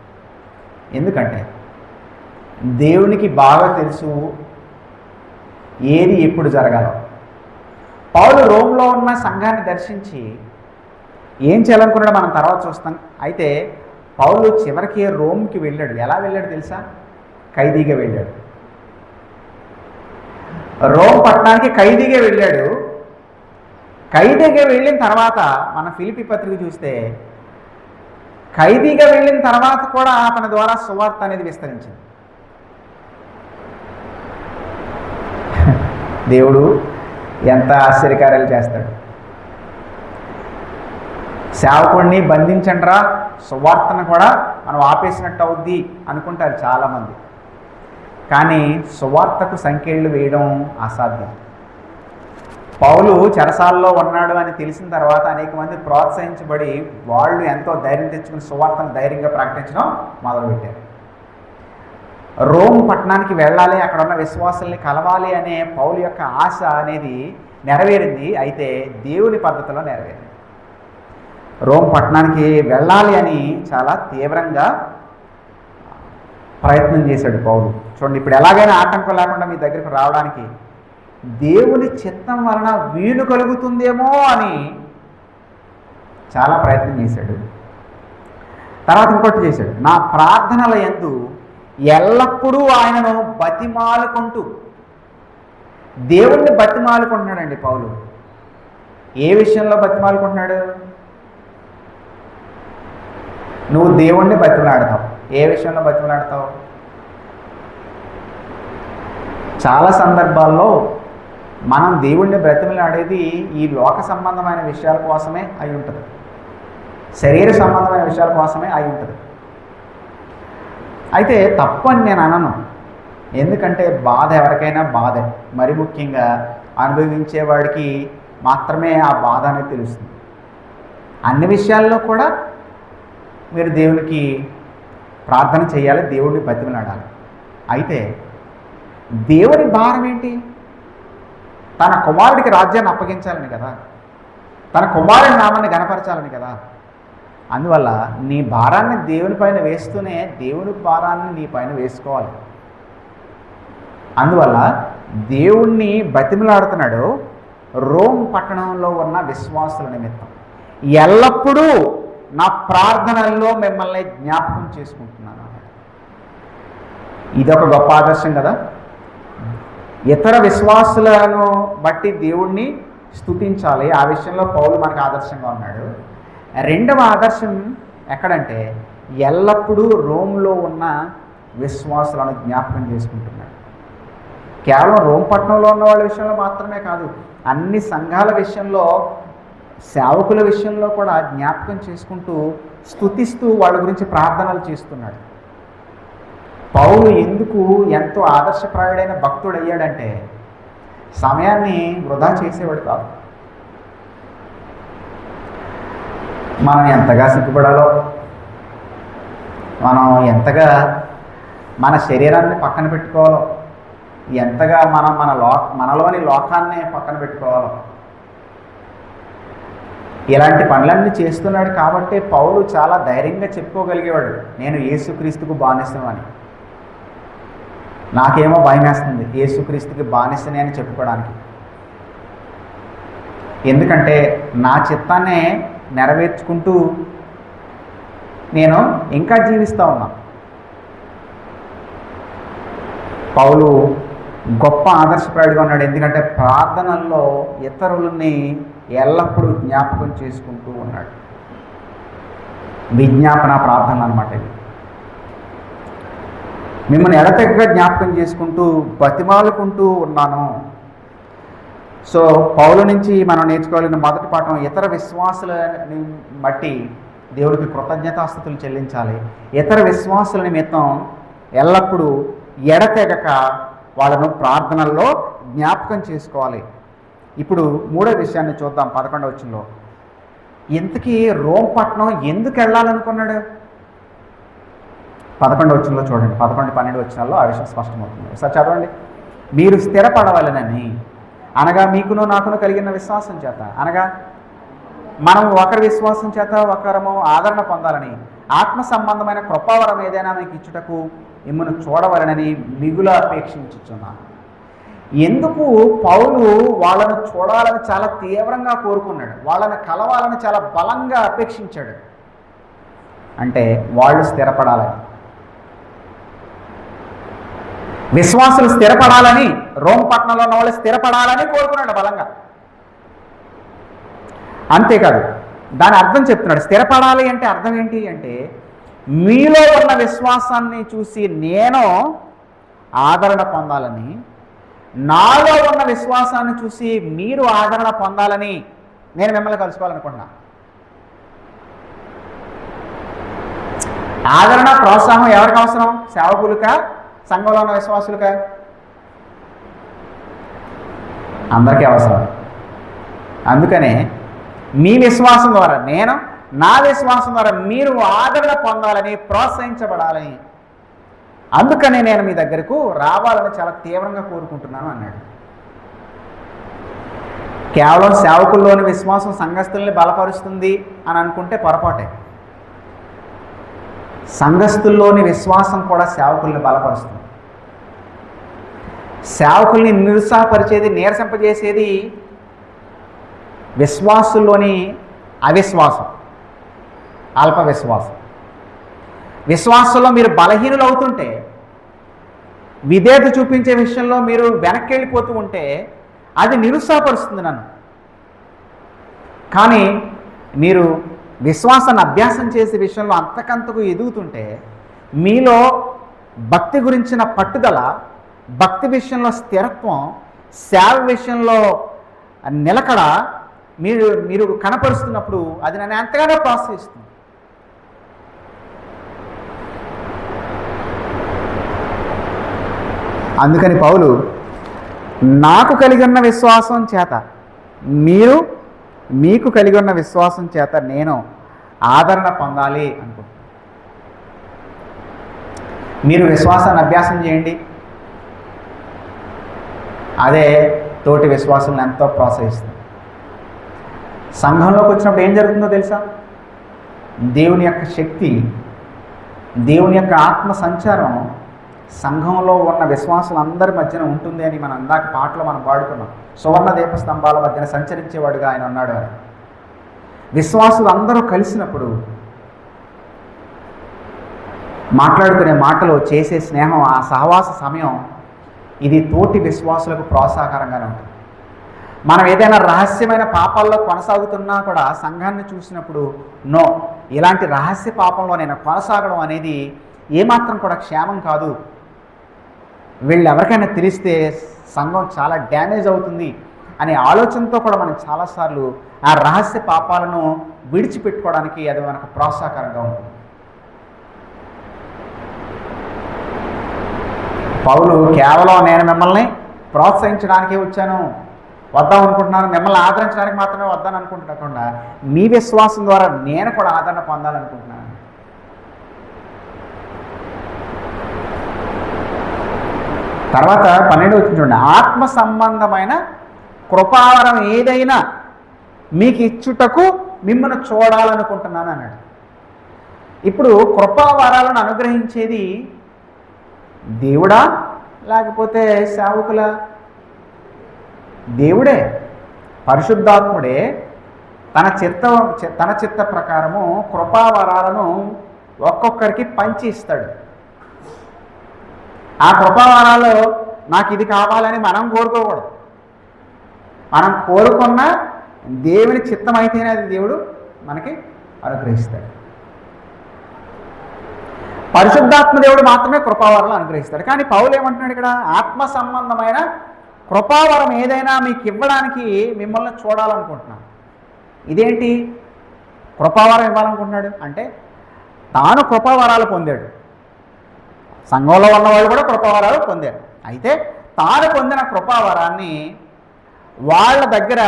ఎందుకంటే దేవునికి బాగా తెలుసు ఏది ఎప్పుడు జరగాలో. పౌలు రోమ్లో ఉన్న సంఘాన్ని దర్శించి ఏం చేయాలనుకున్నాడో మనం తర్వాత చూస్తాం. అయితే పౌలు చివరికి రోమ్కి వెళ్ళాడు. ఎలా వెళ్ళాడు తెలుసా? ఖైదీగా వెళ్ళాడు. రోమ్ పట్టణానికి ఖైదీగా వెళ్ళాడు. ఖైదీగా వెళ్ళిన తర్వాత మన ఫిలిప్పీ పత్రిక చూస్తే, ఖైదీగా వెళ్ళిన తర్వాత కూడా అతని ద్వారా సువార్త అనేది విస్తరించింది. దేవుడు ఎంత ఆశ్చర్యకార్యాలు చేస్తాడు. సేవకుడిని బంధించండిరా, సువార్తను కూడా మనం ఆపేసినట్టు అవుద్ది అనుకుంటారు చాలామంది, కానీ సువార్తకు సంకెళ్ళు వేయడం అసాధ్యం. పౌలు చెరసాల్లో ఉన్నాడు అని తెలిసిన తర్వాత అనేక మంది ప్రోత్సహించబడి వాళ్ళు ఎంతో ధైర్యం తెచ్చుకుని సువార్తను ధైర్యంగా ప్రకటించడం మొదలుపెట్టారు. రోమ్ పట్టణానికి వెళ్ళాలి, అక్కడ ఉన్న విశ్వాసుల్ని కలవాలి అనే పౌలు యొక్క ఆశ అనేది నెరవేరింది. అయితే దేవుని పద్ధతిలో నెరవేరింది. రోమ్ పట్టణానికి వెళ్ళాలి అని చాలా తీవ్రంగా ప్రయత్నం చేశాడు పౌలు. చూడండి, ఇప్పుడు ఎలాగైనా ఆటంకం లేకుండా మీ దగ్గరకు రావడానికి దేవుని చిత్తం వలన వీలు కలుగుతుందేమో అని చాలా ప్రయత్నం చేశాడు. తర్వాత ఇంకోటి చేశాడు, నా ప్రార్థనల యందు ఎల్లప్పుడూ ఆయనను బతిమాలుకుంటూ. దేవుణ్ణి బతిమాలుకుంటున్నాడండి పౌలు. ఏ విషయంలో బతిమాలుకుంటున్నాడు? నువ్వు దేవుణ్ణి బతిమలాడతావు. ఏ విషయంలో బతిమలాడతావు? చాలా సందర్భాల్లో మనం దేవుణ్ణి బ్రతిమలాడేది ఈ లోక సంబంధమైన విషయాల కోసమే అయి ఉంటుంది, శరీర సంబంధమైన విషయాల కోసమే అయి ఉంటుంది. అయితే తప్పు అని నేను అనను, ఎందుకంటే బాధ ఎవరికైనా బాధే. మరి ముఖ్యంగా అనుభవించేవాడికి మాత్రమే ఆ బాధ అనేది తెలుస్తుంది. అన్ని విషయాల్లో కూడా మీరు దేవునికి ప్రార్థన చేయాలి, దేవుడిని బతిమలాడాలి. అయితే దేవుని భారం ఏంటి? తన కుమారుడికి రాజ్యాన్ని అప్పగించాలని కదా, తన కుమారుడి నామాన్ని గణపరచాలని కదా. అందువల్ల నీ భారాన్ని దేవుని పైన వేస్తూనే దేవుని భారాన్ని నీ పైన వేసుకోవాలి. అందువల్ల దేవుణ్ణి బతిమలాడుతున్నాడు రోమ్ పట్టణంలో ఉన్న విశ్వాసుల నిమిత్తం. ఎల్లప్పుడూ నా ప్రార్థనల్లో మిమ్మల్ని జ్ఞాపకం చేసుకుంటున్నాను. ఇదొక గొప్ప ఆదర్శం కదా. ఇతర విశ్వాసులను బట్టి దేవుణ్ణి స్తుతించాలి. ఆ విషయంలో పౌలు మనకు ఆదర్శంగా ఉన్నాడు. రెండవ ఆదర్శం ఎక్కడంటే ఎల్లప్పుడూ రోమ్లో ఉన్న విశ్వాసులను జ్ఞాపకం చేసుకుంటున్నాడు. కేవలం రోమ్ పట్టణంలో ఉన్న వాళ్ళ విషయంలో మాత్రమే కాదు, అన్ని సంఘాల విషయంలో, సేవకుల విషయంలో కూడా జ్ఞాపకం చేసుకుంటూ స్తుతిస్తూ వాళ్ళ గురించి ప్రార్థనలు చేస్తున్నాడు. పౌలు ఎందుకు ఎంతో ఆదర్శప్రాయుడైన భక్తుడు అయ్యాడంటే సమయాన్ని వృధా చేసేవాడు కాదు. మనం ఎంతగా సిగ్గుపడాలో, మనం ఎంతగా మన శరీరాన్ని పక్కన పెట్టుకోవాలో, ఎంతగా మనం మనలోని లోకాన్ని పక్కన పెట్టుకోవాలో, ఇలాంటి పనులన్నీ చేస్తున్నాడు. కాబట్టి పౌలు చాలా ధైర్యంగా చెప్పుకోగలిగేవాడు, నేను యేసుక్రీస్తుకు బానిసను అని. నాకేమో భయం వేస్తుంది యేసుక్రీస్తుకి బానిసని అని చెప్పుకోవడానికి. ఎందుకంటే నా చిత్తాన్నే నెరవేర్చుకుంటూ నేను ఇంకా జీవిస్తూ ఉన్నాను. పౌలు గొప్ప ఆదర్శప్రాయుడిగా ఉన్నాడు. ఎందుకంటే ప్రార్థనల్లో ఇతరులని ఎల్లప్పుడూ జ్ఞాపకం చేసుకుంటూ ఉన్నాడు. విజ్ఞాపన ప్రార్థనలు అన్నమాట ఇవి. మిమ్మల్ని ఎడతెగగా జ్ఞాపకం చేసుకుంటూ బతిమాలుకుంటూ ఉన్నాను. సో పౌలు నుంచి మనం నేర్చుకోవాల్సిన మొదటి పాఠం, ఇతర విశ్వాసులని బట్టి దేవుడికి కృతజ్ఞతాస్తుతులు చెల్లించాలి. ఇతర విశ్వాసుల నిమిత్తం ఎల్లప్పుడూ ఎడతెగక వాళ్ళను ప్రార్థనల్లో జ్ఞాపకం చేసుకోవాలి. ఇప్పుడు మూడో విషయాన్ని చూద్దాం. 11వ వచనంలో ఇంతకీ రోమ్ పట్టణం ఎందుకు వెళ్ళాలనుకున్నాడు? 11వ వచనంలో చూడండి. 11, 12 వచనాల్లో ఆ విషయం స్పష్టమవుతుంది. ఒకసారి చదవండి. మీరు స్థిరపడవలనని, అనగా మీకును నాకును కలిగిన విశ్వాసం చేత, అనగా మనం ఒకరి విశ్వాసం చేత ఒకరము ఆదరణ పొందాలని, ఆత్మ సంబంధమైన కృపావరం ఏదైనా మీకు ఇచ్చుటకు మిమ్మల్ని చూడవలనని మిగుల అపేక్షించుచున్నాను. ఎందుకు పౌలు వాళ్ళను చూడాలని చాలా తీవ్రంగా కోరుకున్నాడు, వాళ్ళని కలవాలని చాలా బలంగా అపేక్షించాడు అంటే వాళ్ళు స్థిరపడాలని, విశ్వాసులు స్థిరపడాలని, రోమ్ పట్టణంలో ఉన్న వాళ్ళు స్థిరపడాలని కోరుకున్నాడు బలంగా. అంతేకాదు, దాని అర్థం చెప్తున్నాడు. స్థిరపడాలి అంటే అర్థం ఏంటి అంటే, మీలో ఉన్న విశ్వాసాన్ని చూసి నేను ఆదరణ పొందాలని, నాలో ఉన్న విశ్వాసాన్ని చూసి మీరు ఆదరణ పొందాలని నేను మిమ్మల్ని కలుసుకోవాలనుకుంటున్నా. ఆదరణ, ప్రోత్సాహం ఎవరికి అవసరం? సేవకులుగా, సంఘంలో ఉన్న విశ్వాసులుగా? అందరికీ అవసరం. అందుకనే మీ విశ్వాసం ద్వారా, నేను నా విశ్వాసం ద్వారా మీరు ఆదరణ పొందాలని, ప్రోత్సహించబడాలని, అందుకనే నేను మీ దగ్గరకు రావాలని చాలా తీవ్రంగా కోరుకుంటున్నాను అన్నాడు. కేవలం సేవకుల్లోని విశ్వాసం సంఘస్థుల్ని బలపరుస్తుంది అని అనుకుంటే పొరపాటే. సంఘస్థుల్లోని విశ్వాసం కూడా సేవకుల్ని బలపరుస్తుంది. సేవకుల్ని నిరుత్సాహపరిచేది, నీరసింపజేసేది విశ్వాసుల్లోని అవిశ్వాసం, అల్ప విశ్వాసం. విశ్వాసంలో మీరు బలహీనులు అవుతుంటే, విధేయత చూపించే విషయంలో మీరు వెనక్కి వెళ్ళిపోతూ ఉంటే అది నిరుత్సాహపరుస్తుంది నన్ను. కానీ మీరు విశ్వాసాన్ని అభ్యాసం చేసే విషయంలో అంతకంతకు ఎదుగుతుంటే, మీలో భక్తి గురించిన పట్టుదల, భక్తి విషయంలో స్థిరత్వం, సేవ విషయంలో నిలకడ మీరు కనపరుస్తున్నప్పుడు అది నన్ను ఎంతగానో ప్రోత్సహిస్తుంది. అందుకని పౌలు, నాకు కలిగి ఉన్న విశ్వాసం చేత మీరు, మీకు కలిగి ఉన్న విశ్వాసం చేత నేను ఆదరణ పొందాలి అనుకుంటున్నాను. మీరు విశ్వాసాన్ని అభ్యాసం చేయండి, అదే తోటి విశ్వాసాలను ఎంతో ప్రోత్సహిస్తుంది. సంఘంలోకి వచ్చినప్పుడు ఏం జరుగుతుందో తెలుసా? దేవుని యొక్క శక్తి, దేవుని యొక్క ఆత్మ సంచారం సంఘంలో ఉన్న విశ్వాసులందరి మధ్యన ఉంటుంది అని మనం ఇందాక పాటలో మనం పాడుకున్నాం. సువర్ణ దీప స్తంభాల మధ్యన సంచరించేవాడుగా ఆయన ఉన్నాడు అని. విశ్వాసులు అందరూ కలిసినప్పుడు మాట్లాడుకునే మాటలు, చేసే స్నేహం, ఆ సహవాస సమయం, ఇది తోటి విశ్వాసులకు ప్రోత్సాహకరంగానే ఉంటుంది. మనం ఏదైనా రహస్యమైన పాపాల్లో కొనసాగుతున్నా కూడా సంఘాన్ని చూసినప్పుడు నో, ఇలాంటి రహస్య పాపంలో నేను కొనసాగడం అనేది ఏమాత్రం కూడా క్షేమం కాదు, వీళ్ళు ఎవరికైనా తెలిస్తే సంఘం చాలా డ్యామేజ్ అవుతుంది అనే ఆలోచనతో కూడా మనం చాలాసార్లు ఆ రహస్య పాపాలను విడిచిపెట్టుకోవడానికి అది మనకు ప్రోత్సాహకరంగా ఉంటుంది. పౌలు కేవలం నేను మిమ్మల్ని ప్రోత్సహించడానికే వచ్చాను, వద్దాం అనుకుంటున్నాను, మిమ్మల్ని ఆదరించడానికి మాత్రమే వద్దాను అనుకుంటున్నా, మీ విశ్వాసం ద్వారా నేను కూడా ఆదరణ పొందాలనుకుంటున్నాను. తర్వాత 12 వచ్చిన చూడండి, ఆత్మ సంబంధమైన కృపావరం ఏదైనా మీకు ఇచ్చుటకు మిమ్మల్ని చూడాలనుకుంటున్నాను అన్నాడు. ఇప్పుడు కృపావరాలను అనుగ్రహించేది దేవుడా లేకపోతే సేవకులా? దేవుడే, పరిశుద్ధాత్ముడే తన చిత్త ప్రకారము కృపావరాలను ఒక్కొక్కరికి పంచి ఇస్తాడు. ఆ కృపావరాలు నాకు ఇది కావాలని మనం కోరుకోకూడదు. మనం కోరుకున్న దేవుని చిత్తం అయితేనే అది దేవుడు మనకి అనుగ్రహిస్తాడు. పరిశుద్ధాత్మ దేవుడు మాత్రమే కృపావరాలు అనుగ్రహిస్తాడు. కానీ పౌలు ఏమంటున్నాడు ఇక్కడ, ఆత్మ సంబంధమైన కృపావరం ఏదైనా మీకు ఇవ్వడానికి మిమ్మల్ని చూడాలనుకుంటున్నాను. ఇదేంటి కృపావరం ఇవ్వాలనుకుంటున్నాడు అంటే, తాను కృపావరాలు పొందాడు, సంఘంలో ఉన్నవాళ్ళు కూడా కృపావరాలు పొందారు. అయితే తాను పొందిన కృపావరాన్ని వాళ్ళ దగ్గర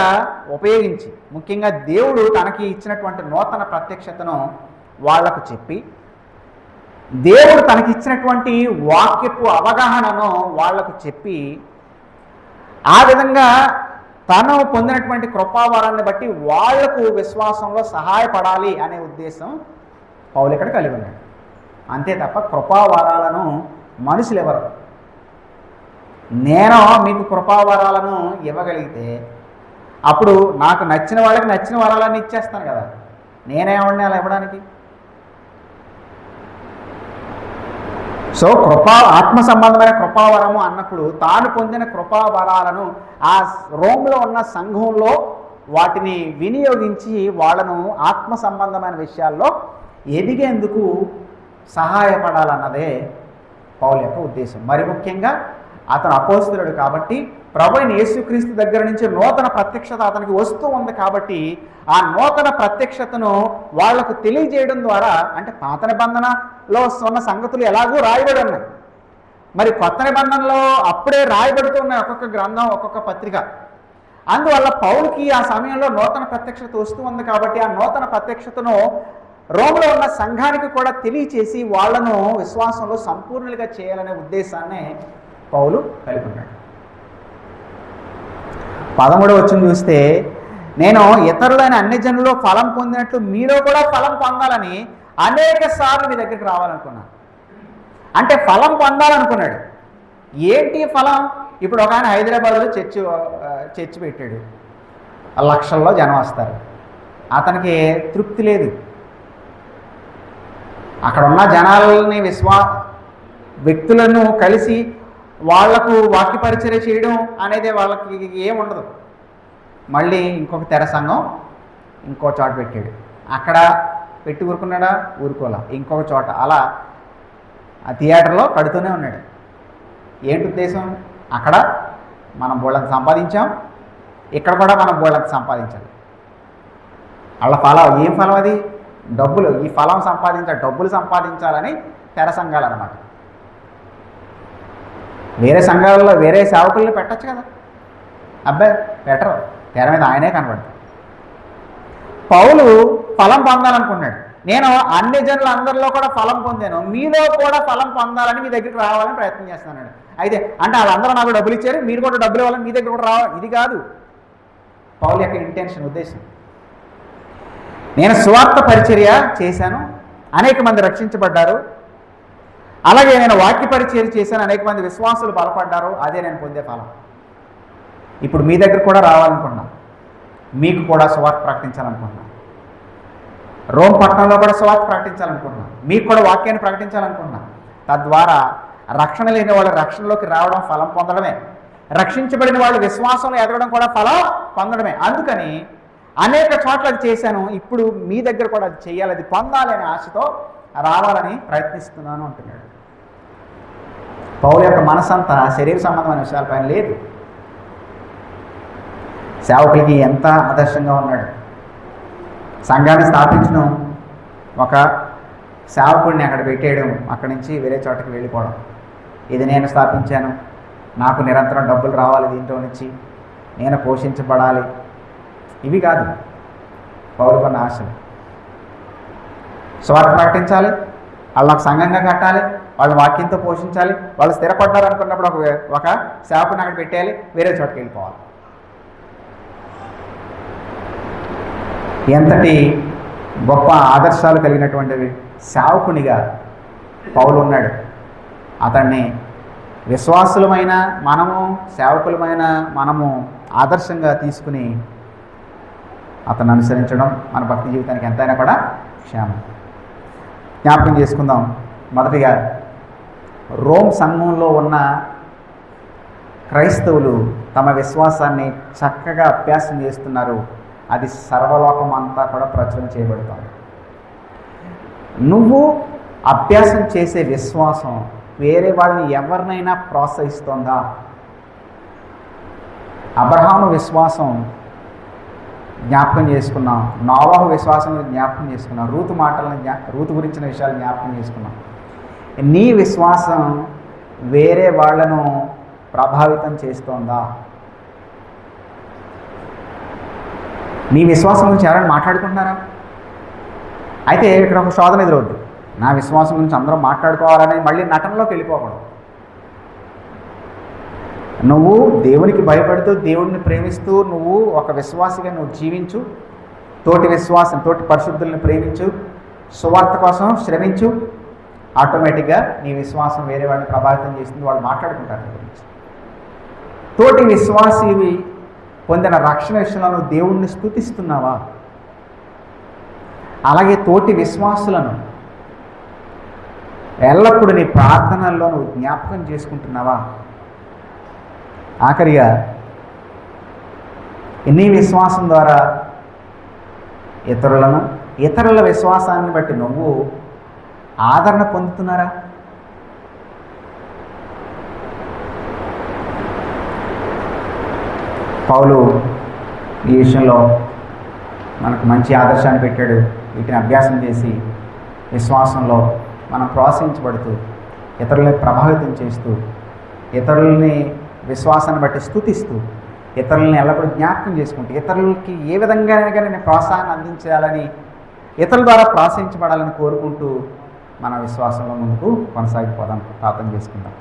ఉపయోగించి, ముఖ్యంగా దేవుడు తనకి ఇచ్చినటువంటి నూతన ప్రత్యక్షతను వాళ్లకు చెప్పి, దేవుడు తనకి ఇచ్చినటువంటి వాక్యపు అవగాహనను వాళ్లకు చెప్పి, ఆ విధంగా తను పొందినటువంటి కృపావరాన్ని బట్టి వాళ్లకు విశ్వాసంలో సహాయపడాలి అనే ఉద్దేశం పౌలు ఇక్కడ కలిగి ఉన్నాడు. అంతే తప్ప కృపావరాలను మనుషులు ఎవరు? నేను మీకు కృపావరాలను ఇవ్వగలిగితే అప్పుడు నాకు నచ్చిన వాళ్ళకి నచ్చిన వరాలన్నీ ఇచ్చేస్తాను కదా, నేనేమన్నా అలా ఇవ్వడానికి? సో ఆత్మ సంబంధమైన కృపావరము అన్నప్పుడు తాను పొందిన కృపావరాలను ఆ రోమ్లో ఉన్న సంఘంలో వాటిని వినియోగించి వాళ్ళను ఆత్మ సంబంధమైన విషయాల్లో ఎదిగేందుకు సహాయపడాలన్నదే పౌలు యొక్క ఉద్దేశం. మరి ముఖ్యంగా అతను అపోస్తలుడు కాబట్టి, ప్రభువైన యేసుక్రీస్తు దగ్గర నుంచి నూతన ప్రత్యక్షత అతనికి వస్తూ ఉంది కాబట్టి, ఆ నూతన ప్రత్యక్షతను వాళ్లకు తెలియజేయడం ద్వారా, అంటే పాత నిబంధనలో ఉన్న సంగతులు ఎలాగూ రాయబడి ఉన్నాయి, మరి కొత్త నిబంధనలో అప్పుడే రాయబడుతూ ఉన్నాయి ఒక్కొక్క గ్రంథం, ఒక్కొక్క పత్రిక. అందువల్ల పౌలుకి ఆ సమయంలో నూతన ప్రత్యక్షత వస్తూ ఉంది కాబట్టి, ఆ నూతన ప్రత్యక్షతను రోమ్లో ఉన్న సంఘానికి కూడా తెలియచేసి వాళ్లను విశ్వాసంలో సంపూర్ణులుగా చేయాలనే ఉద్దేశాన్ని పౌలు కలిగి ఉన్నాడు. 13వ వచనం చూస్తే, నేను ఇతరులైన అన్ని జనుల్లో ఫలం పొందినట్లు మీలో కూడా ఫలం పొందాలని అనేక సార్లు మీ దగ్గరికి రావాలనుకున్నాను. అంటే ఫలం పొందాలనుకున్నాడు. ఏంటి ఫలం? ఇప్పుడు ఒక ఆయన హైదరాబాద్లో చర్చి పెట్టాడు, లక్షల్లో జనం వస్తారు, అతనికి తృప్తి లేదు. అక్కడ ఉన్న జనాలని వ్యక్తులను కలిసి వాళ్లకు వాక్య పరిచర్య చేయడం అనేది వాళ్ళకి ఏముండదు. మళ్ళీ ఇంకొక తెర సంఘం ఇంకో చోట పెట్టాడు, అక్కడ పెట్టి ఊరుకున్నాడా? ఊరుకోలా. ఇంకొక చోట అలా ఆ థియేటర్లో కడుతూనే ఉన్నాడు. ఏంటి ఉద్దేశం? అక్కడ మనం బోళ్ళంత సంపాదించాం, ఇక్కడ కూడా మనం బోళ్ళంత సంపాదించాలి. వాళ్ళ ఫలం ఏం ఫలం? అది డబ్బులు. ఈ ఫలం డబ్బులు సంపాదించాలని తెర సంఘాలు అన్నమాట. వేరే సంఘాలలో వేరే సేవకుల్ని పెట్టచ్చు కదా, అబ్బాయి పెట్టరు, తెర మీద ఆయనే కనబడతాడు. పౌలు ఫలం పొందాలనుకున్నాడు. నేను అన్ని జనులు అందరిలో కూడా ఫలం పొందాను, మీలో కూడా ఫలం పొందాలని మీ దగ్గరికి రావాలని ప్రయత్నం చేస్తున్నాడు. అయితే అంటే వాళ్ళందరూ నాకు డబ్బులు ఇచ్చారు, మీరు కూడా డబ్బులు ఇవ్వాలని మీ దగ్గర కూడా రావాలి, ఇది కాదు పౌలు యొక్క ఇంటెన్షన్, ఉద్దేశం. నేను సువార్త పరిచర్య చేశాను, అనేక మంది రక్షించబడ్డారు. అలాగే నేను వాక్య పరిచర్య చేశాను, అనేక మంది విశ్వాసులు బలపడ్డారు. అదే నేను పొందే ఫలం. ఇప్పుడు మీ దగ్గర కూడా రావాలనుకున్నా, మీకు కూడా సువార్త ప్రకటించాలనుకుంటున్నా, రోమ్ పట్టణంలో కూడా సువార్త ప్రకటించాలనుకుంటున్నా, మీకు కూడా వాక్యాన్ని ప్రకటించాలనుకుంటున్నా. తద్వారా రక్షణ లేని వాళ్ళ రక్షణలోకి రావడం ఫలం పొందడమే. రక్షించబడిన వాళ్ళు విశ్వాసంలో ఎదగడం కూడా ఫలం పొందడమే. అందుకని అనేక చోట్ల అది చేశాను, ఇప్పుడు మీ దగ్గర కూడా అది చేయాలి, అది పొందాలి అనే ఆశతో రావాలని ప్రయత్నిస్తున్నాను అంటున్నాడు. పౌలు యొక్క మనసంతా శరీర సంబంధమైన విషయాలపైన లేదు. సేవకులకి ఎంత ఆదర్శంగా ఉన్నాడు. సంఘాన్ని స్థాపించడం, ఒక సేవకుడిని అక్కడ పెట్టేయడం, అక్కడి నుంచి వేరే చోటకి వెళ్ళిపోవడం, ఇది నేను స్థాపించాను, నాకు నిరంతరం డబ్బులు రావాలి, దీంట్లో నుంచి నేను పోషించబడాలి, ఇవి కాదు పౌలుకున్న ఆశలు. స్వార్థ ప్రకటించాలి, వాళ్ళకు సంఘంగా కట్టాలి, వాళ్ళని వాక్యంతో పోషించాలి, వాళ్ళు స్థిరపడ్డారు అనుకున్నప్పుడు ఒక సేవకుని అక్కడ పెట్టేయాలి, వేరే చోటకి వెళ్ళిపోవాలి. ఎంతటి గొప్ప ఆదర్శాలు కలిగినటువంటి సేవకునిగా పౌలు ఉన్నాడు. అతన్ని విశ్వాసులమైన మనము, సేవకులమైన మనము ఆదర్శంగా తీసుకుని అతన్ని అనుసరించడం మన భక్తి జీవితానికి ఎంతైనా కూడా క్షేమం. జ్ఞాపకం చేసుకుందాం. మొదటిగా రోమ్ సంఘంలో ఉన్న క్రైస్తవులు తమ విశ్వాసాన్ని చక్కగా అభ్యాసం చేస్తున్నారు. అది సర్వలోకం అంతా కూడా ప్రచురణ చేయబడుతుంది. నువ్వు అభ్యాసం చేసే విశ్వాసం వేరే వాళ్ళని ఎవరినైనా ప్రోత్సహిస్తుందా? అబ్రహాము విశ్వాసం జ్ఞాపకం చేసుకున్నాం, నోవాహు విశ్వాసం జ్ఞాపకం చేసుకున్నాం, రూతు గురించిన విషయాలు జ్ఞాపకం చేసుకున్నాం. నీ విశ్వాసం వేరే వాళ్ళను ప్రభావితం చేస్తోందా? నీ విశ్వాసం గురించి ఎవరైనా మాట్లాడుకుంటున్నారా? అయితే ఇక్కడ ఒక శోధన ఎదురవుద్ది. నా విశ్వాసం గురించి అందరూ మాట్లాడుకోవాలని మళ్ళీ నటనలోకి వెళ్ళిపోకూడదు. నువ్వు దేవునికి భయపడుతూ, దేవుడిని ప్రేమిస్తూ నువ్వు ఒక విశ్వాసిగా నువ్వు జీవించు. తోటి పరిశుద్ధుల్ని ప్రేమించు, సువార్త కోసం శ్రమించు. ఆటోమేటిక్గా నీ విశ్వాసం వేరే వాళ్ళని ప్రభావితం చేస్తుంది, వాళ్ళు మాట్లాడుకుంటారు నీ గురించి. తోటి విశ్వాసి పొందిన రక్షణ విషయంలో నువ్వు దేవుణ్ణి స్తుతిస్తున్నావా? అలాగే తోటి విశ్వాసులను ఎల్లప్పుడూ నీ ప్రార్థనల్లో నువ్వు జ్ఞాపకం చేసుకుంటున్నావా? ఆఖరిగా నీ విశ్వాసం ద్వారా ఇతరుల విశ్వాసాన్ని బట్టి నువ్వు ఆదరణ పొందుతున్నారా? పౌలు ఈ విషయంలో మనకు మంచి ఆదర్శాన్ని పెట్టాడు. వీటిని అభ్యాసం చేసి విశ్వాసంలో మనం ప్రోత్సహించబడుతూ, ఇతరులని ప్రభావితం చేస్తూ, ఇతరులని విశ్వాసాన్ని బట్టి స్తుతిస్తూ, ఇతరులని ఎల్లప్పుడూ జ్ఞాపకం చేసుకుంటూ, ఇతరులకి ఏ విధంగానైనా నేను ప్రోత్సాహాన్ని అందించాలని, ఇతరుల ద్వారా ప్రోత్సహించబడాలని కోరుకుంటూ మన విశ్వాసంలో ముందుకు కొనసాగిపోదాం. ప్రార్థన చేసుకుందాం.